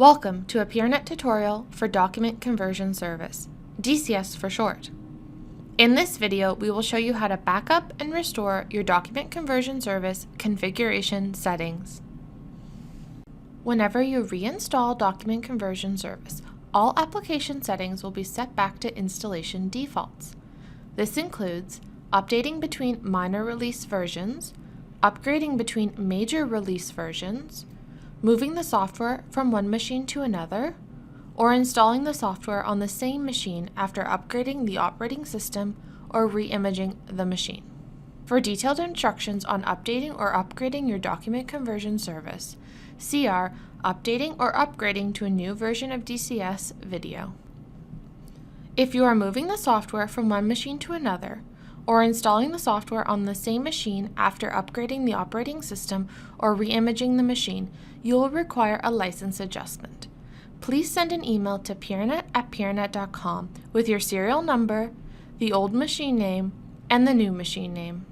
Welcome to a Peernet tutorial for Document Conversion Service, DCS for short. In this video, we will show you how to backup and restore your Document Conversion Service configuration settings. Whenever you reinstall Document Conversion Service, all application settings will be set back to installation defaults. This includes updating between minor release versions, upgrading between major release versions, moving the software from one machine to another, or installing the software on the same machine after upgrading the operating system or re-imaging the machine. For detailed instructions on updating or upgrading your document conversion service, see our Updating or Upgrading to a New Version of DCS video. If you are moving the software from one machine to another, or installing the software on the same machine after upgrading the operating system or re-imaging the machine, you will require a license adjustment. Please send an email to peernet@peernet.com with your serial number, the old machine name, and the new machine name.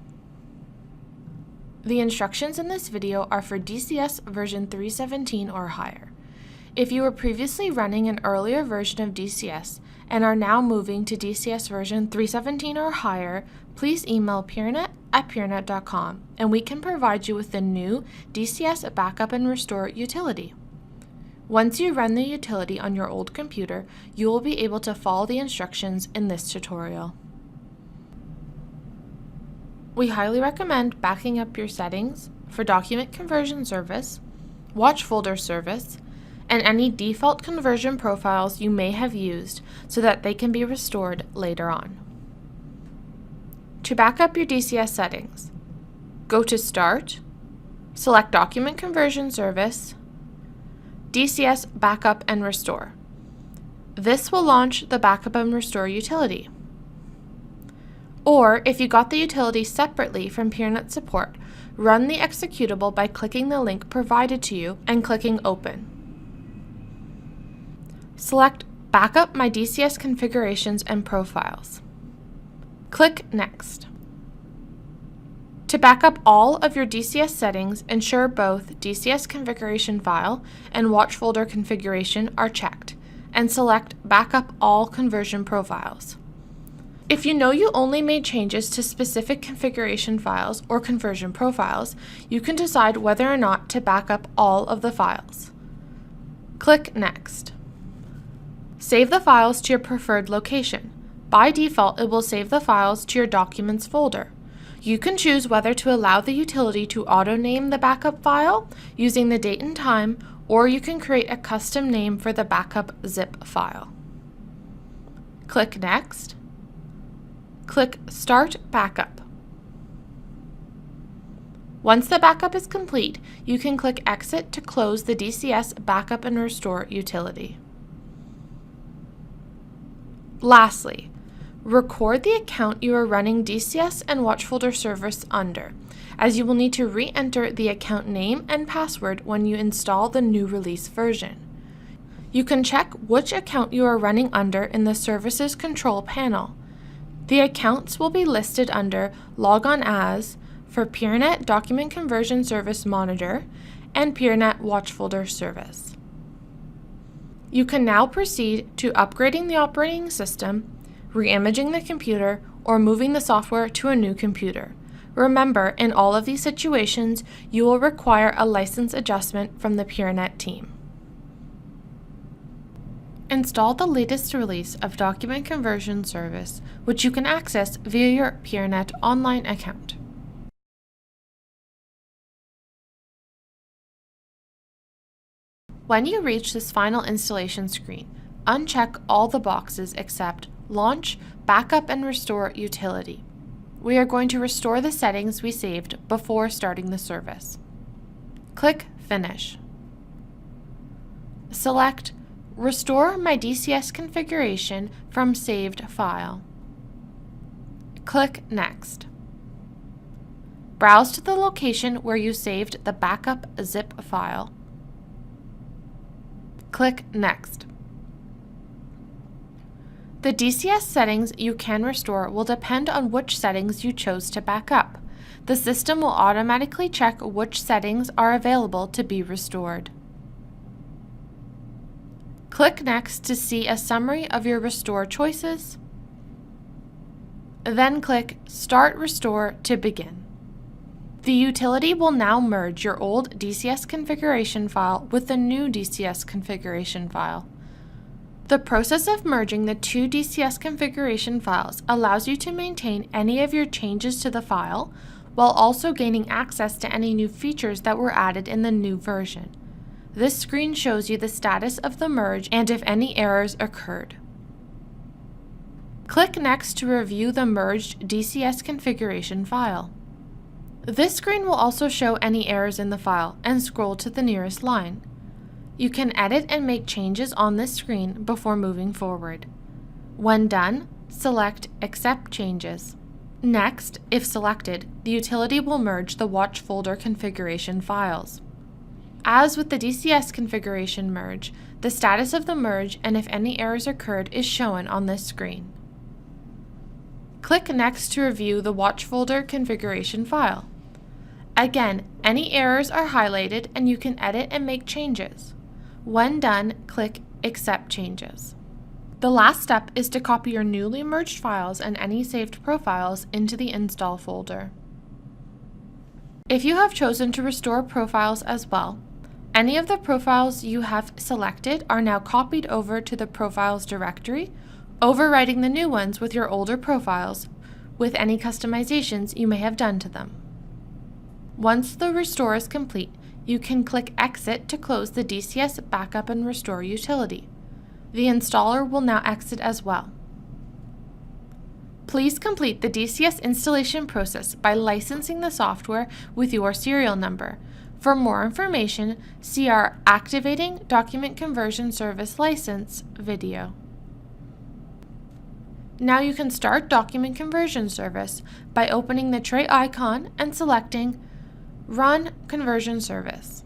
The instructions in this video are for DCS version 317 or higher. If you were previously running an earlier version of DCS and are now moving to DCS version 317 or higher, please email peernet@peernet.com and we can provide you with the new DCS Backup and Restore utility. Once you run the utility on your old computer, you will be able to follow the instructions in this tutorial. We highly recommend backing up your settings for Document Conversion Service, Watch Folder Service, and any default conversion profiles you may have used so that they can be restored later on. To back up your DCS settings, go to Start, select Document Conversion Service, DCS Backup and Restore. This will launch the Backup and Restore utility. Or, if you got the utility separately from Peernet support, run the executable by clicking the link provided to you and clicking Open. Select Backup My DCS Configurations and Profiles. Click Next. To back up all of your DCS settings, ensure both DCS Configuration File and Watch Folder Configuration are checked, and select Backup All Conversion Profiles. If you know you only made changes to specific configuration files or conversion profiles, you can decide whether or not to back up all of the files. Click Next. Save the files to your preferred location. By default, it will save the files to your Documents folder. You can choose whether to allow the utility to auto-name the backup file using the date and time, or you can create a custom name for the backup zip file. Click Next. Click Start Backup. Once the backup is complete, you can click Exit to close the DCS Backup and Restore utility. Lastly, record the account you are running DCS and Watch Folder Service under, as you will need to re-enter the account name and password when you install the new release version. You can check which account you are running under in the Services Control panel. The accounts will be listed under Logon As for Peernet Document Conversion Service Monitor and Peernet Watch Folder Service. You can now proceed to upgrading the operating system, re-imaging the computer, or moving the software to a new computer. Remember, in all of these situations, you will require a license adjustment from the Peernet team. Install the latest release of Document Conversion Service, which you can access via your Peernet online account. When you reach this final installation screen, uncheck all the boxes except Launch, Backup and Restore Utility. We are going to restore the settings we saved before starting the service. Click Finish. Select Restore My DCS Configuration from Saved File. Click Next. Browse to the location where you saved the backup zip file. Click Next. The DCS settings you can restore will depend on which settings you chose to back up. The system will automatically check which settings are available to be restored. Click Next to see a summary of your restore choices. Then click Start Restore to begin. The utility will now merge your old DCS configuration file with the new DCS configuration file. The process of merging the two DCS configuration files allows you to maintain any of your changes to the file, while also gaining access to any new features that were added in the new version. This screen shows you the status of the merge and if any errors occurred. Click Next to review the merged DCS configuration file. This screen will also show any errors in the file and scroll to the nearest line. You can edit and make changes on this screen before moving forward. When done, select Accept Changes. Next, if selected, the utility will merge the Watch folder configuration files. As with the DCS configuration merge, the status of the merge and if any errors occurred is shown on this screen. Click Next to review the Watch folder configuration file. Again, any errors are highlighted and you can edit and make changes. When done, click Accept Changes. The last step is to copy your newly merged files and any saved profiles into the Install folder. If you have chosen to restore profiles as well, any of the profiles you have selected are now copied over to the Profiles directory, overwriting the new ones with your older profiles, with any customizations you may have done to them. Once the restore is complete, you can click Exit to close the DCS Backup and Restore utility. The installer will now exit as well. Please complete the DCS installation process by licensing the software with your serial number. For more information, see our Activating Document Conversion Service License video. Now you can start Document Conversion Service by opening the tray icon and selecting Run Conversion Service.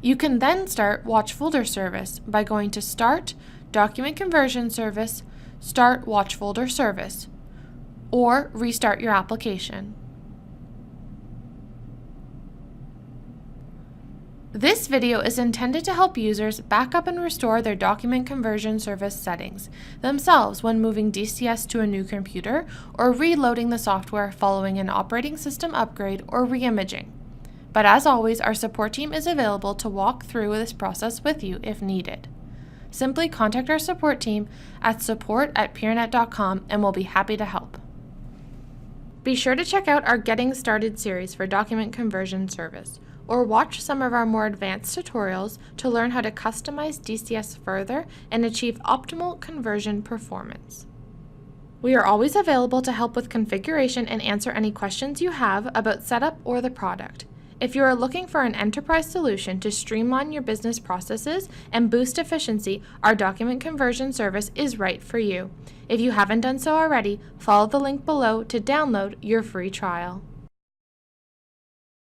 You can then start Watch Folder Service by going to Start Document Conversion Service, Start Watch Folder Service, or restart your application. This video is intended to help users back up and restore their document conversion service settings themselves when moving DCS to a new computer or reloading the software following an operating system upgrade or reimaging. But as always, our support team is available to walk through this process with you if needed. Simply contact our support team at support@peernet.com and we'll be happy to help. Be sure to check out our Getting Started series for document conversion service, or watch some of our more advanced tutorials to learn how to customize DCS further and achieve optimal conversion performance. We are always available to help with configuration and answer any questions you have about setup or the product. If you are looking for an enterprise solution to streamline your business processes and boost efficiency, our document conversion service is right for you. If you haven't done so already, follow the link below to download your free trial.